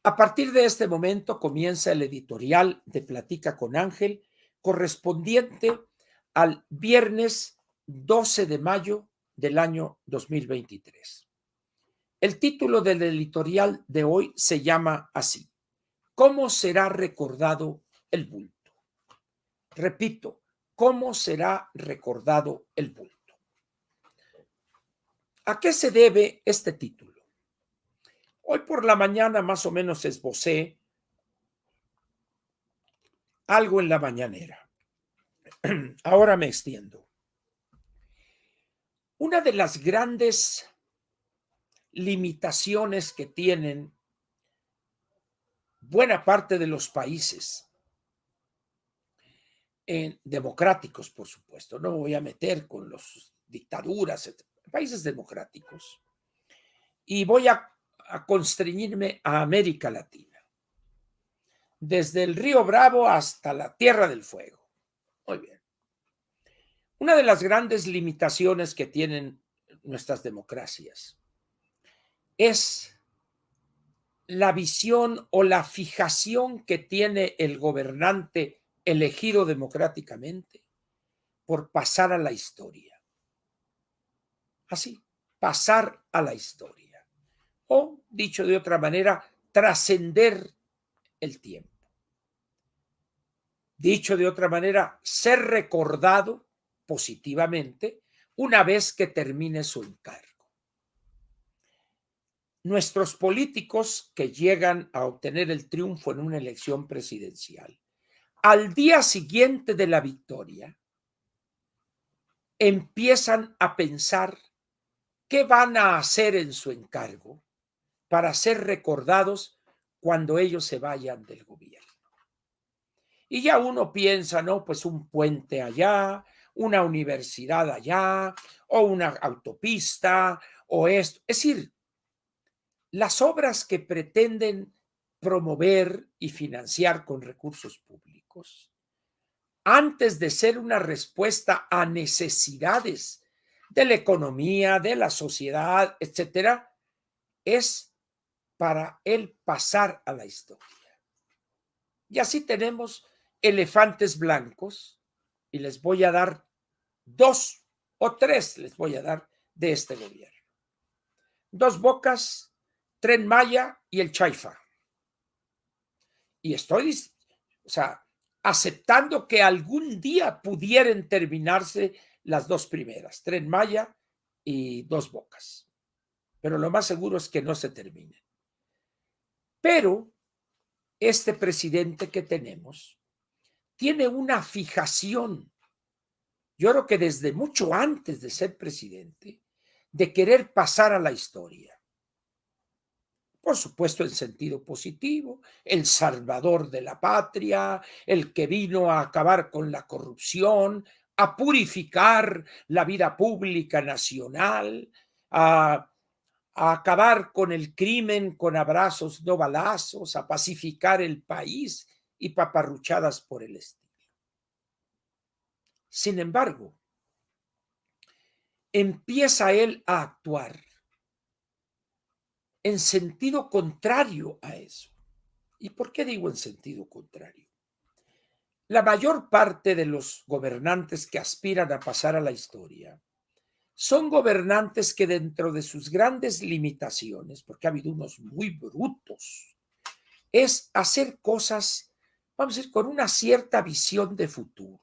A partir de este momento comienza el editorial de Platica con Ángel, correspondiente al viernes 12 de mayo del año 2023. El título del editorial de hoy se llama así: ¿Cómo será recordado el bulto? Repito, ¿cómo será recordado el bulto? ¿A qué se debe este título? Hoy por la mañana más o menos esbocé algo en la mañanera. Ahora me extiendo. Una de las grandes limitaciones que tienen buena parte de los países democráticos, por supuesto, no me voy a meter con las dictaduras, países democráticos, y voy a constreñirme a América Latina, desde el Río Bravo hasta la Tierra del Fuego. Muy bien. Una de las grandes limitaciones que tienen nuestras democracias es la visión o la fijación que tiene el gobernante elegido democráticamente por pasar a la historia. Así, pasar a la historia. O, dicho de otra manera, trascender el tiempo. Dicho de otra manera, ser recordado positivamente una vez que termine su encargo. Nuestros políticos que llegan a obtener el triunfo en una elección presidencial, al día siguiente de la victoria, empiezan a pensar qué van a hacer en su encargo para ser recordados cuando ellos se vayan del gobierno. Y ya uno piensa, ¿no? Pues un puente allá, una universidad allá, o una autopista, o esto. Es decir, las obras que pretenden promover y financiar con recursos públicos, antes de ser una respuesta a necesidades de la economía, de la sociedad, etcétera, es para él pasar a la historia. Y así tenemos elefantes blancos, y les voy a dar 2 o 3, les voy a dar de este gobierno. Dos Bocas, Tren Maya y el Chaifa. Y estoy, aceptando que algún día pudieran terminarse las dos primeras, Tren Maya y Dos Bocas. Pero lo más seguro es que no se terminen. Pero este presidente que tenemos tiene una fijación, yo creo que desde mucho antes de ser presidente, de querer pasar a la historia. Por supuesto, en sentido positivo, el salvador de la patria, el que vino a acabar con la corrupción, a purificar la vida pública nacional, a acabar con el crimen con abrazos, no balazos, a pacificar el país y paparruchadas por el estilo. Sin embargo, empieza él a actuar en sentido contrario a eso. ¿Y por qué digo en sentido contrario? La mayor parte de los gobernantes que aspiran a pasar a la historia son gobernantes que dentro de sus grandes limitaciones, porque ha habido unos muy brutos, es hacer cosas, vamos a decir, con una cierta visión de futuro.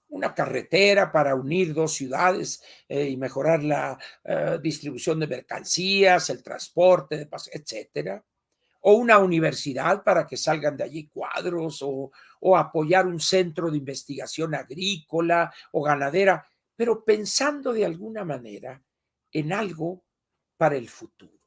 Una carretera para unir dos ciudades y mejorar la distribución de mercancías, el transporte, etcétera. O una universidad para que salgan de allí cuadros, o apoyar un centro de investigación agrícola o ganadera, pero pensando de alguna manera en algo para el futuro,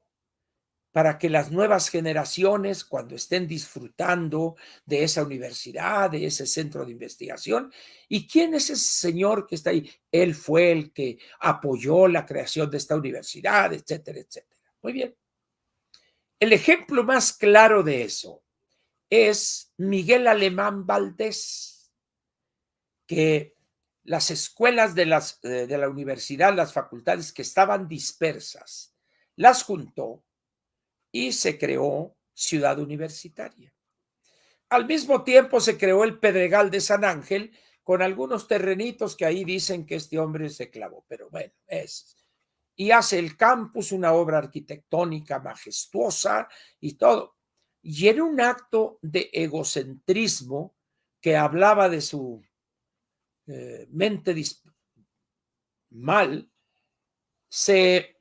para que las nuevas generaciones, cuando estén disfrutando de esa universidad, de ese centro de investigación. ¿Y quién es ese señor que está ahí? Él fue el que apoyó la creación de esta universidad, etcétera, etcétera. Muy bien. El ejemplo más claro de eso es Miguel Alemán Valdés, que las escuelas de la universidad, las facultades que estaban dispersas, las juntó y se creó Ciudad Universitaria. Al mismo tiempo se creó el Pedregal de San Ángel con algunos terrenitos que ahí dicen que este hombre se clavó, pero bueno, y hace el campus una obra arquitectónica majestuosa y todo. Y en un acto de egocentrismo que hablaba de su mente mal, se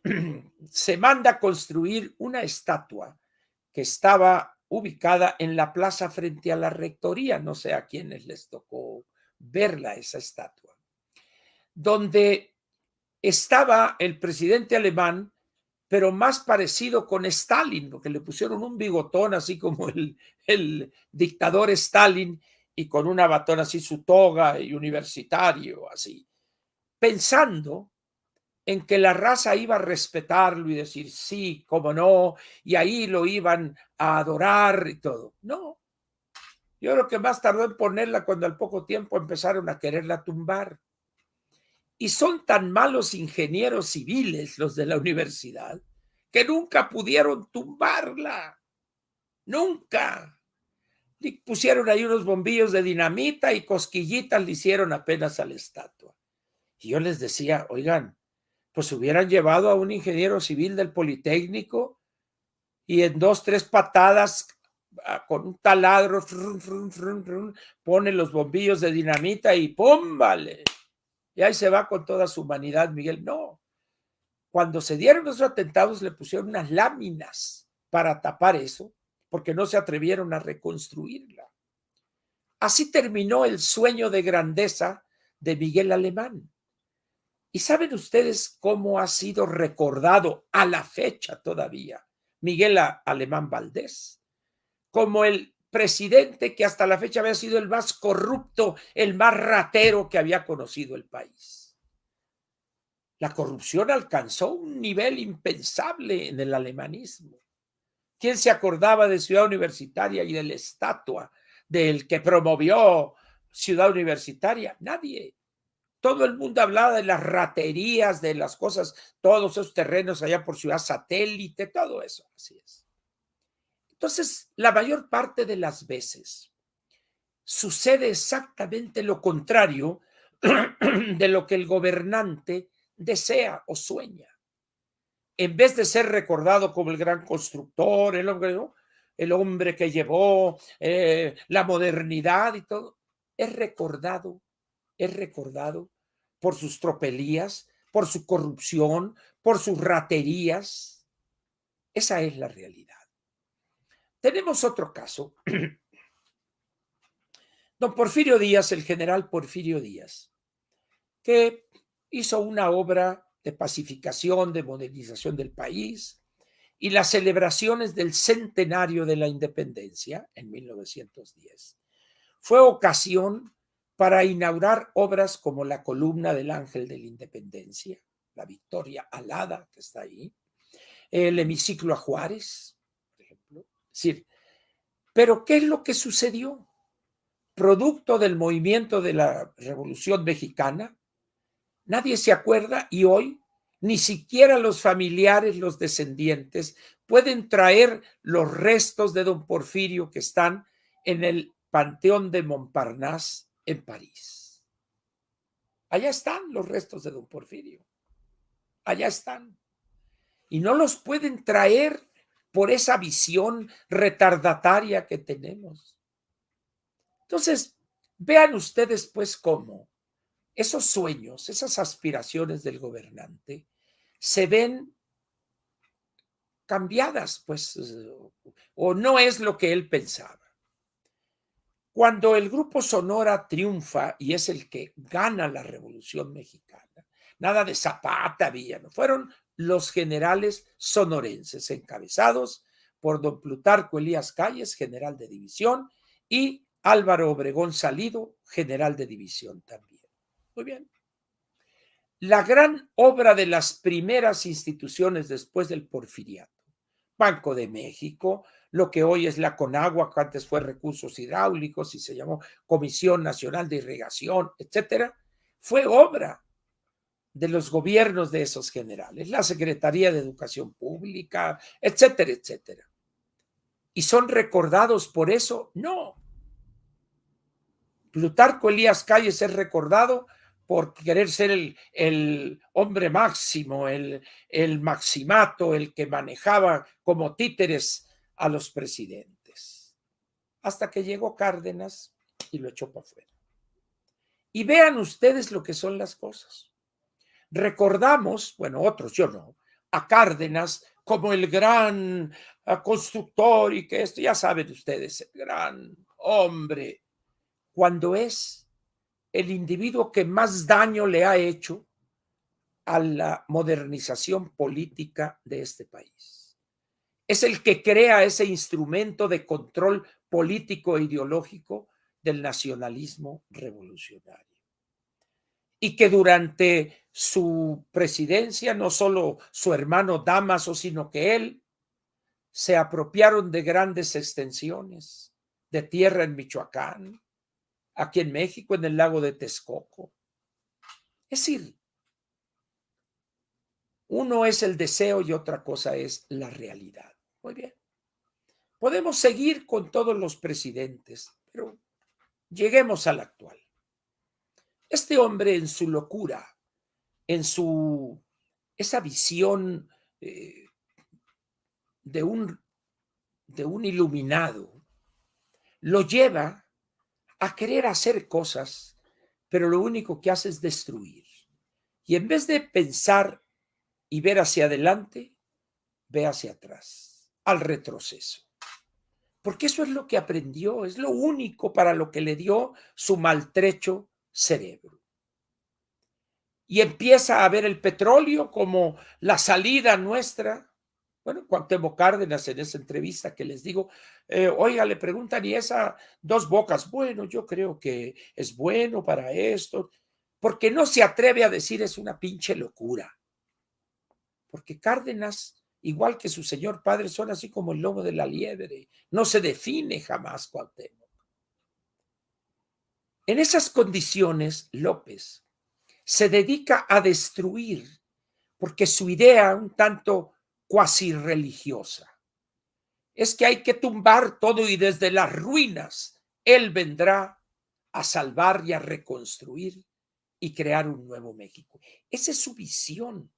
manda a construir una estatua que estaba ubicada en la plaza frente a la rectoría, no sé a quiénes les tocó verla esa estatua, donde estaba el presidente alemán, pero más parecido con Stalin, porque le pusieron un bigotón así como el dictador Stalin y con una batón así su toga y universitario así, pensando en que la raza iba a respetarlo y decir sí, cómo no, y ahí lo iban a adorar y todo. No, yo creo que más tardó en ponerla cuando al poco tiempo empezaron a quererla tumbar. Y son tan malos ingenieros civiles los de la universidad que nunca pudieron tumbarla. Nunca. Le pusieron ahí unos bombillos de dinamita y cosquillitas le hicieron apenas a la estatua. Y yo les decía, oigan, pues hubieran llevado a un ingeniero civil del Politécnico y en 2, 3 patadas con un taladro pone los bombillos de dinamita y ¡pum! Vale. Y ahí se va con toda su humanidad, Miguel. No. Cuando se dieron esos atentados le pusieron unas láminas para tapar eso, porque no se atrevieron a reconstruirla. Así terminó el sueño de grandeza de Miguel Alemán. ¿Y saben ustedes cómo ha sido recordado a la fecha todavía Miguel Alemán Valdés? Como el presidente que hasta la fecha había sido el más corrupto, el más ratero que había conocido el país. La corrupción alcanzó un nivel impensable en el alemanismo. ¿Quién se acordaba de Ciudad Universitaria y de la estatua del que promovió Ciudad Universitaria? Nadie. Todo el mundo hablaba de las raterías, de las cosas, todos esos terrenos allá por Ciudad Satélite, todo eso. Así es. Entonces, la mayor parte de las veces sucede exactamente lo contrario de lo que el gobernante desea o sueña. En vez de ser recordado como el gran constructor, el hombre, ¿no? El hombre que llevó la modernidad y todo, es recordado por sus tropelías, por su corrupción, por sus raterías. Esa es la realidad. Tenemos otro caso. Don Porfirio Díaz, el general Porfirio Díaz, que hizo una obra de pacificación, de modernización del país y las celebraciones del centenario de la independencia en 1910. Fue ocasión para inaugurar obras como la columna del Ángel de la Independencia, la Victoria Alada, que está ahí, el hemiciclo a Juárez, por ejemplo. Es decir, pero ¿qué es lo que sucedió? Producto del movimiento de la Revolución Mexicana, nadie se acuerda y hoy ni siquiera los familiares, los descendientes, pueden traer los restos de don Porfirio que están en el Panteón de Montparnasse en París. Allá están los restos de don Porfirio. Allá están. Y no los pueden traer por esa visión retardataria que tenemos. Entonces, vean ustedes pues cómo esos sueños, esas aspiraciones del gobernante se ven cambiadas, pues, o no es lo que él pensaba. Cuando el grupo Sonora triunfa y es el que gana la Revolución Mexicana, nada de Zapata, Villano, fueron los generales sonorenses encabezados por don Plutarco Elías Calles, general de división, y Álvaro Obregón Salido, general de división también. Muy bien. La gran obra de las primeras instituciones después del porfiriato, Banco de México, lo que hoy es la Conagua, que antes fue Recursos Hidráulicos y se llamó Comisión Nacional de Irrigación, etcétera, fue obra de los gobiernos de esos generales, la Secretaría de Educación Pública, etcétera, etcétera. ¿Y son recordados por eso? No. Plutarco Elías Calles es recordado por querer ser el hombre máximo, el maximato, el que manejaba como títeres a los presidentes. Hasta que llegó Cárdenas y lo echó para afuera. Y vean ustedes lo que son las cosas. Recordamos, bueno, otros, yo no, a Cárdenas como el gran constructor y que esto, ya saben ustedes, el gran hombre, cuando es el individuo que más daño le ha hecho a la modernización política de este país. Es el que crea ese instrumento de control político e ideológico del nacionalismo revolucionario. Y que durante su presidencia, no solo su hermano Dámaso, sino que él, se apropiaron de grandes extensiones de tierra en Michoacán, aquí en México, en el lago de Texcoco. Es decir, uno es el deseo y otra cosa es la realidad. Muy bien. Podemos seguir con todos los presidentes, pero lleguemos al actual. Este hombre en su locura, en esa visión de un iluminado, lo lleva a querer hacer cosas, pero lo único que hace es destruir. Y en vez de pensar y ver hacia adelante, ve hacia atrás, al retroceso. Porque eso es lo que aprendió, es lo único para lo que le dio su maltrecho cerebro. Y empieza a ver el petróleo como la salida nuestra. Bueno, Cuauhtémoc Cárdenas en esa entrevista que les digo, oiga, le preguntan, ¿y esa Dos Bocas? Bueno, yo creo que es bueno para esto, porque no se atreve a decir es una pinche locura. Porque Cárdenas, igual que su señor padre, son así como el lobo de la liebre. No se define jamás Cuauhtémoc. En esas condiciones, López se dedica a destruir, porque su idea, un tanto cuasi religiosa, es que hay que tumbar todo y desde las ruinas él vendrá a salvar y a reconstruir y crear un nuevo México. Esa es su visión,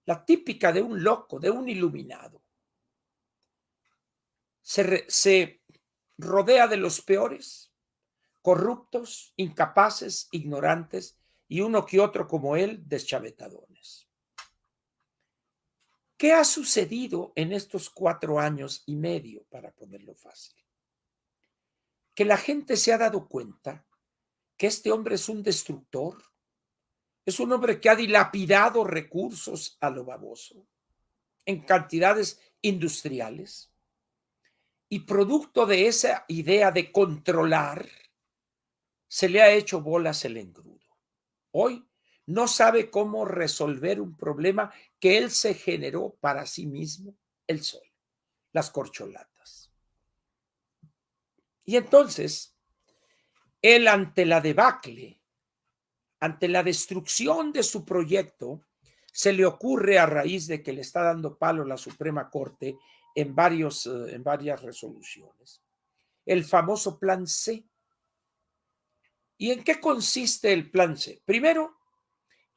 la típica de un loco, de un iluminado. Se rodea de los peores, corruptos, incapaces, ignorantes y uno que otro como él, deschavetadones. ¿Qué ha sucedido en estos 4 años y medio, para ponerlo fácil? Que la gente se ha dado cuenta que este hombre es un destructor, es un hombre que ha dilapidado recursos a lo baboso, en cantidades industriales, y producto de esa idea de controlar, se le ha hecho bolas el engrudo. Hoy no sabe cómo resolver un problema que él se generó para sí mismo, el sol, las corcholatas. Y entonces, él ante la debacle, ante la destrucción de su proyecto, se le ocurre, a raíz de que le está dando palo la Suprema Corte en varias resoluciones, el famoso Plan C. ¿Y en qué consiste el Plan C? Primero,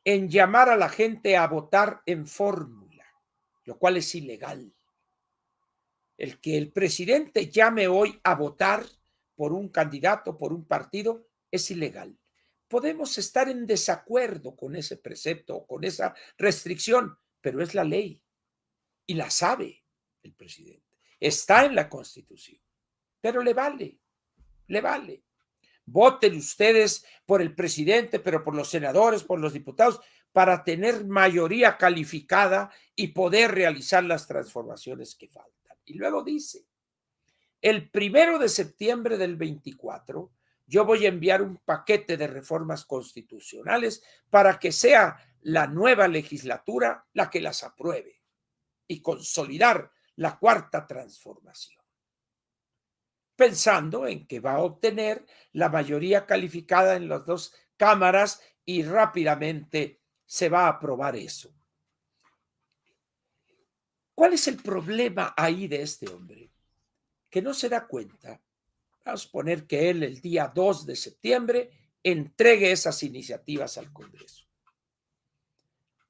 en llamar a la gente a votar en fórmula, lo cual es ilegal. El que el presidente llame hoy a votar por un candidato, por un partido, es ilegal. Podemos estar en desacuerdo con ese precepto o con esa restricción, pero es la ley y la sabe el presidente. Está en la Constitución, pero le vale, le vale. Voten ustedes por el presidente, pero por los senadores, por los diputados, para tener mayoría calificada y poder realizar las transformaciones que faltan. Y luego dice, el 1 de septiembre del 24, yo voy a enviar un paquete de reformas constitucionales para que sea la nueva legislatura la que las apruebe y consolidar la cuarta transformación, pensando en que va a obtener la mayoría calificada en las dos cámaras y rápidamente se va a aprobar eso. ¿Cuál es el problema ahí de este hombre? que no se da cuenta. Vamos a poner que él el día 2 de septiembre entregue esas iniciativas al Congreso.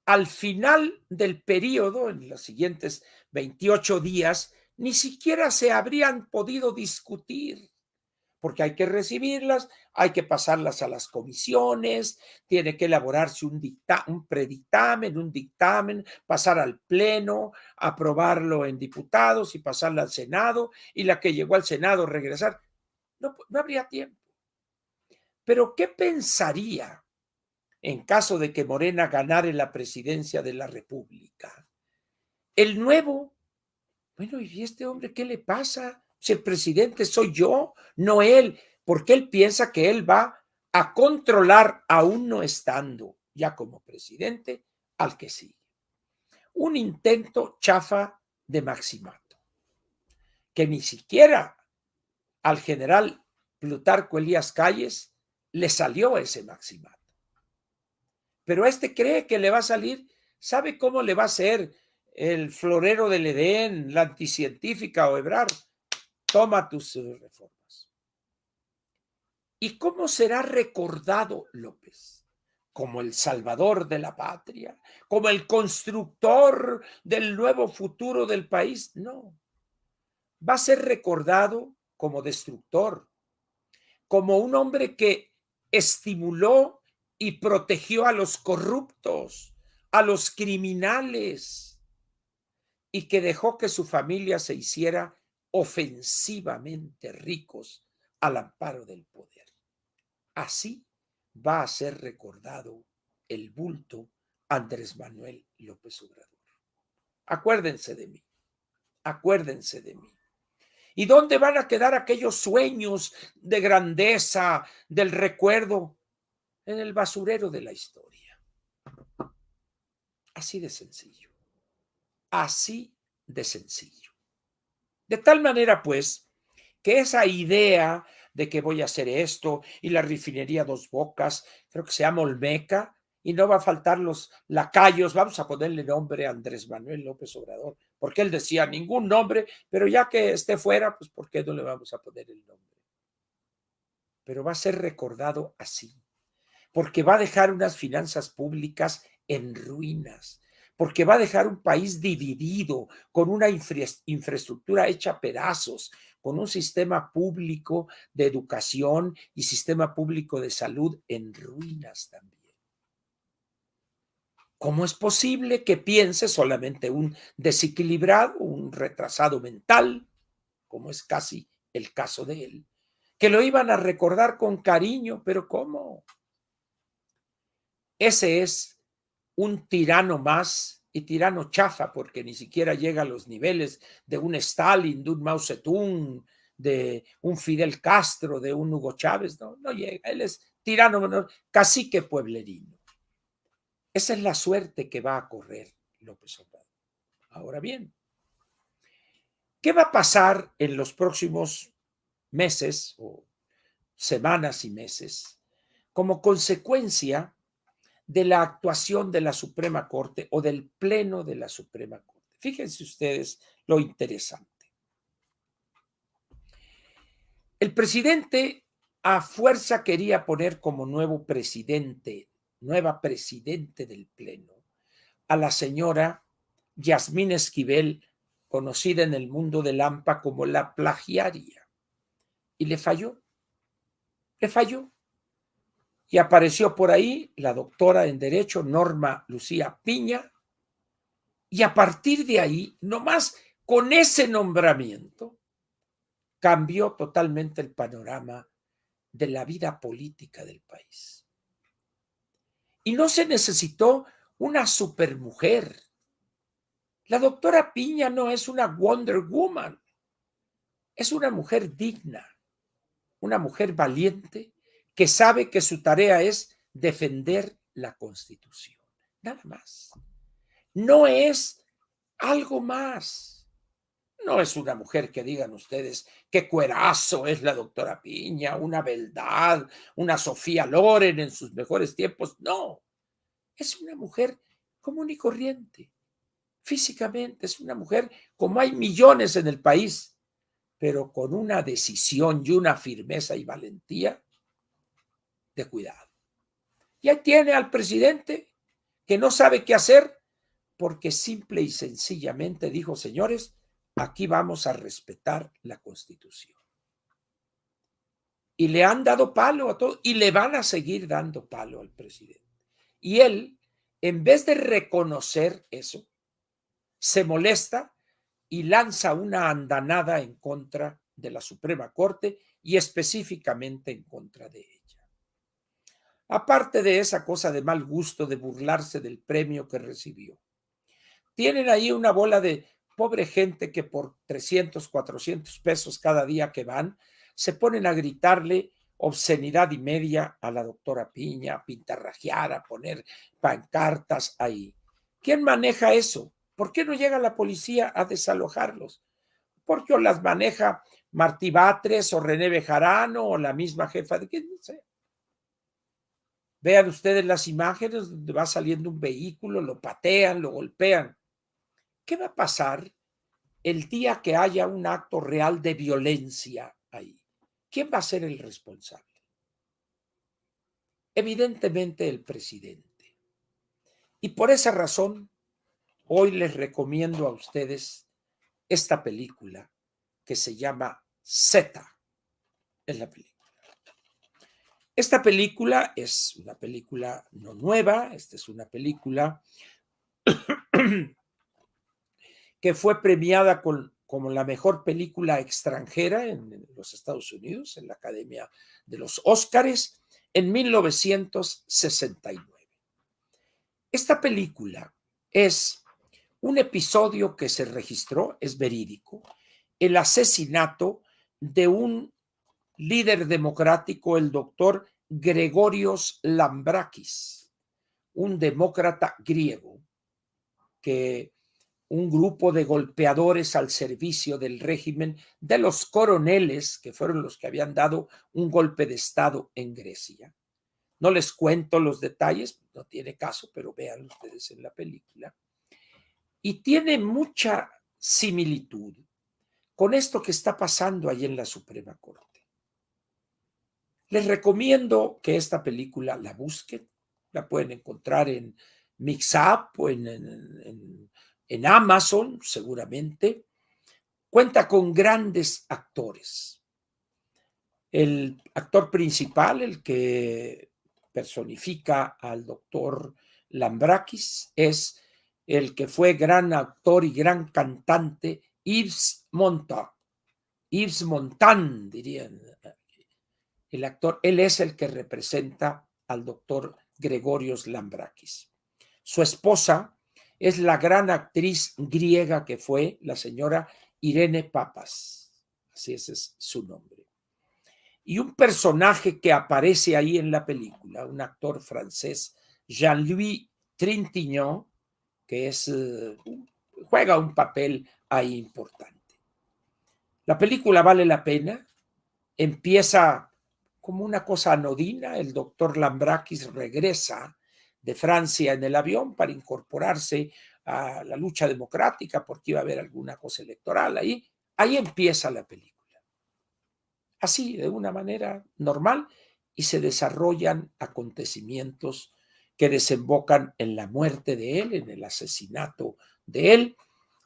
Al final del periodo, en los siguientes 28 días, ni siquiera se habrían podido discutir, porque hay que recibirlas, hay que pasarlas a las comisiones, tiene que elaborarse un predictamen, un dictamen, pasar al Pleno, aprobarlo en diputados y pasarla al Senado, y la que llegó al Senado regresar. No habría tiempo. Pero ¿qué pensaría en caso de que Morena ganara la presidencia de la República? El nuevo, bueno, ¿y este hombre qué le pasa? Si el presidente soy yo, no él, porque él piensa que él va a controlar, aún no estando ya como presidente, al que sigue. Un intento chafa de Maximato, que ni siquiera al general Plutarco Elías Calles le salió ese Maximato. Pero cree que le va a salir, ¿sabe cómo le va a ser el florero del Edén, la anticientífica o Ebrard? Toma tus reformas. ¿Y cómo será recordado López? ¿Como el salvador de la patria? ¿Como el constructor del nuevo futuro del país? No. Va a ser recordado como destructor, como un hombre que estimuló y protegió a los corruptos, a los criminales, y que dejó que su familia se hiciera ofensivamente ricos al amparo del poder. Así va a ser recordado el bulto Andrés Manuel López Obrador. Acuérdense de mí, acuérdense de mí. ¿Y dónde van a quedar aquellos sueños de grandeza, del recuerdo? En el basurero de la historia. Así de sencillo. Así de sencillo. De tal manera, pues, que esa idea de que voy a hacer esto y la refinería Dos Bocas, creo que se llama Olmeca, y no va a faltar los lacayos, vamos a ponerle nombre a Andrés Manuel López Obrador, porque él decía ningún nombre, pero ya que esté fuera, pues ¿por qué no le vamos a poner el nombre? Pero va a ser recordado así, porque va a dejar unas finanzas públicas en ruinas, porque va a dejar un país dividido, con una infraestructura hecha pedazos, con un sistema público de educación y sistema público de salud en ruinas también. ¿Cómo es posible que piense solamente un desequilibrado, un retrasado mental, como es casi el caso de él, que lo iban a recordar con cariño? Pero ¿cómo? Ese es un tirano más, y tirano chafa, porque ni siquiera llega a los niveles de un Stalin, de un Mao Zedong, de un Fidel Castro, de un Hugo Chávez. No llega. Él es tirano, cacique pueblerino. Esa es la suerte que va a correr López Obrador. Ahora bien, ¿qué va a pasar en los próximos meses o semanas y meses como consecuencia de la actuación de la Suprema Corte o del Pleno de la Suprema Corte? Fíjense ustedes lo interesante. El presidente a fuerza quería poner como nueva presidente del Pleno, a la señora Yasmín Esquivel, conocida en el mundo del AMPA como la plagiaria. Y le falló. Y apareció por ahí la doctora en Derecho, Norma Lucía Piña, y a partir de ahí, nomás con ese nombramiento, cambió totalmente el panorama de la vida política del país. Y no se necesitó una supermujer. La doctora Piña no es una Wonder Woman, es una mujer digna, una mujer valiente que sabe que su tarea es defender la Constitución. Nada más. No es algo más. No es una mujer que digan ustedes qué cuerazo es la doctora Piña, una beldad, una Sofía Loren en sus mejores tiempos. No, es una mujer común y corriente. Físicamente es una mujer como hay millones en el país, pero con una decisión y una firmeza y valentía de cuidado. Y ahí tiene al presidente que no sabe qué hacer porque simple y sencillamente dijo, señores, aquí vamos a respetar la Constitución. Y le han dado palo a todo y le van a seguir dando palo al presidente. Y él, en vez de reconocer eso, se molesta y lanza una andanada en contra de la Suprema Corte y específicamente en contra de ella. Aparte de esa cosa de mal gusto de burlarse del premio que recibió, tienen ahí una bola de pobre gente que por 300, 400 pesos cada día que van, se ponen a gritarle obscenidad y media a la doctora Piña, a pintarrajear, a poner pancartas ahí. ¿Quién maneja eso? ¿Por qué no llega la policía a desalojarlos? Porque o las maneja Martí Batres o René Bejarano o la misma jefa de quién sé. Vean ustedes las imágenes donde va saliendo un vehículo, lo patean, lo golpean. ¿Qué va a pasar el día que haya un acto real de violencia ahí? ¿Quién va a ser el responsable? Evidentemente el presidente. Y por esa razón, hoy les recomiendo a ustedes esta película que se llama Z. Es la película. Esta película es una película no nueva, esta es una película que fue premiada como la mejor película extranjera en los Estados Unidos, en la Academia de los Óscares, en 1969. Esta película es un episodio que se registró, es verídico, el asesinato de un líder democrático, el doctor Gregorios Lambrakis, un demócrata griego que un grupo de golpeadores al servicio del régimen de los coroneles, que fueron los que habían dado un golpe de Estado en Grecia. No les cuento los detalles, no tiene caso, pero vean ustedes en la película. Y tiene mucha similitud con esto que está pasando ahí en la Suprema Corte. Les recomiendo que esta película la busquen, la pueden encontrar en Mixup o en Amazon, seguramente. Cuenta con grandes actores. El actor principal, el que personifica al doctor Lambrakis, es el que fue gran actor y gran cantante Yves Montand. Yves Montand, dirían el actor. Él es el que representa al doctor Gregorios Lambrakis. Su esposa es la gran actriz griega que fue la señora Irene Papas. Así ese es su nombre. Y un personaje que aparece ahí en la película, un actor francés, Jean-Louis Trintignant, que juega un papel ahí importante. La película vale la pena, empieza como una cosa anodina, el doctor Lambrakis regresa de Francia en el avión para incorporarse a la lucha democrática porque iba a haber alguna cosa electoral ahí. Ahí empieza la película. Así, de una manera normal, y se desarrollan acontecimientos que desembocan en la muerte de él, en el asesinato de él,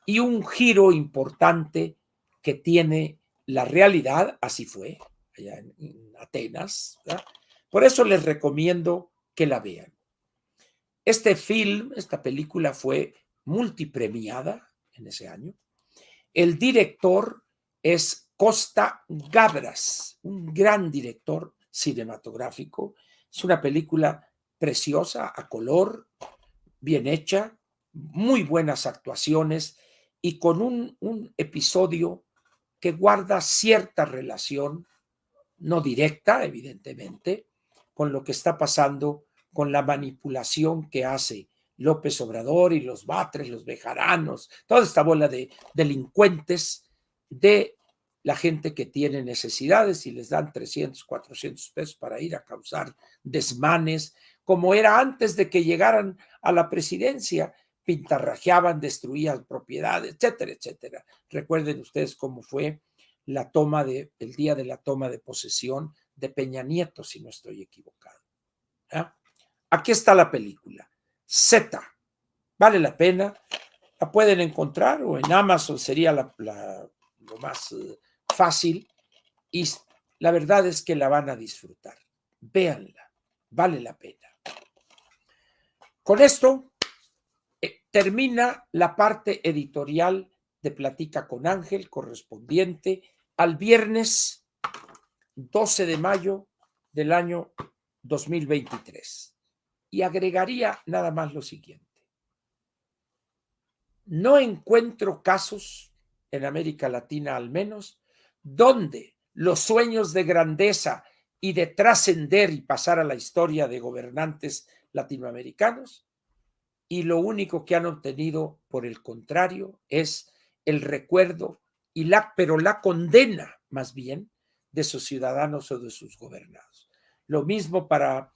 y un giro importante que tiene la realidad, así fue, allá en Atenas, ¿verdad? Por eso les recomiendo que la vean. Esta película fue multipremiada en ese año. El director es Costa Gavras, un gran director cinematográfico. Es una película preciosa, a color, bien hecha, muy buenas actuaciones y con un episodio que guarda cierta relación, no directa, evidentemente, con lo que está pasando con la manipulación que hace López Obrador y los Batres, los Bejaranos, toda esta bola de delincuentes de la gente que tiene necesidades y les dan 300, 400 pesos para ir a causar desmanes, como era antes de que llegaran a la presidencia, pintarrajeaban, destruían propiedades, etcétera, etcétera. Recuerden ustedes cómo fue el día de la toma de posesión de Peña Nieto, si no estoy equivocado. ¿Ah? Aquí está la película. Z. Vale la pena. La pueden encontrar o en Amazon sería lo más fácil. Y la verdad es que la van a disfrutar. Véanla. Vale la pena. Con esto termina la parte editorial de Platica con Ángel, correspondiente al viernes 12 de mayo del año 2023. Y agregaría nada más lo siguiente. No encuentro casos, en América Latina al menos, donde los sueños de grandeza y de trascender y pasar a la historia de gobernantes latinoamericanos, y lo único que han obtenido, por el contrario, es el recuerdo pero la condena, más bien, de sus ciudadanos o de sus gobernados. Lo mismo para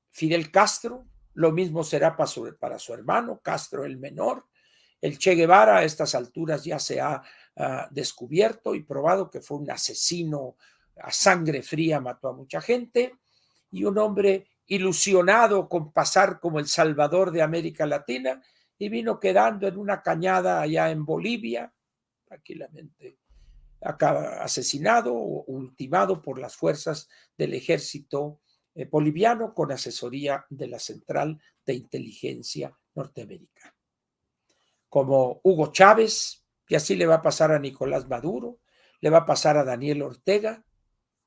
Fidel Castro, lo mismo será para su hermano, Castro el menor. El Che Guevara a estas alturas ya se ha descubierto y probado que fue un asesino a sangre fría, mató a mucha gente, y un hombre ilusionado con pasar como el Salvador de América Latina, y vino quedando en una cañada allá en Bolivia, tranquilamente asesinado o ultimado por las fuerzas del ejército boliviano con asesoría de la Central de Inteligencia norteamericana. Como Hugo Chávez, y así le va a pasar a Nicolás Maduro, le va a pasar a Daniel Ortega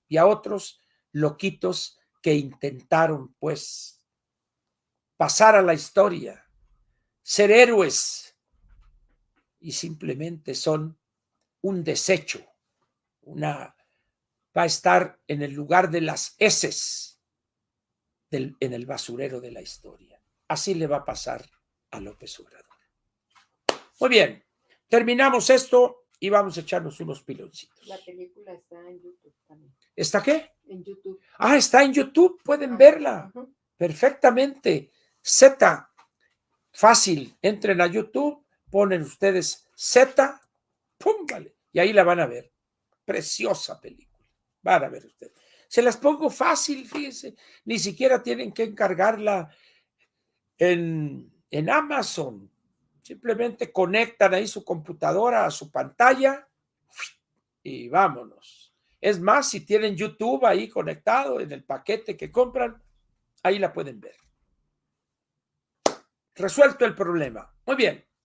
y a otros loquitos que intentaron, pues, pasar a la historia, ser héroes, y simplemente son un desecho, va a estar en el lugar de las heces en el basurero de la historia. Así le va a pasar a López Obrador. Muy bien, terminamos esto y vamos a echarnos unos piloncitos. La película está en YouTube también. ¿Está qué? En YouTube. Ah, está en YouTube, pueden verla perfectamente. Z, fácil, entren a YouTube, ponen ustedes Z, pum, vale, y ahí la van a ver. Preciosa película, van a ver ustedes. Se las pongo fácil, fíjense, ni siquiera tienen que encargarla en Amazon. Simplemente conectan ahí su computadora a su pantalla y vámonos. Es más, si tienen YouTube ahí conectado en el paquete que compran, ahí la pueden ver. Resuelto el problema. Muy bien.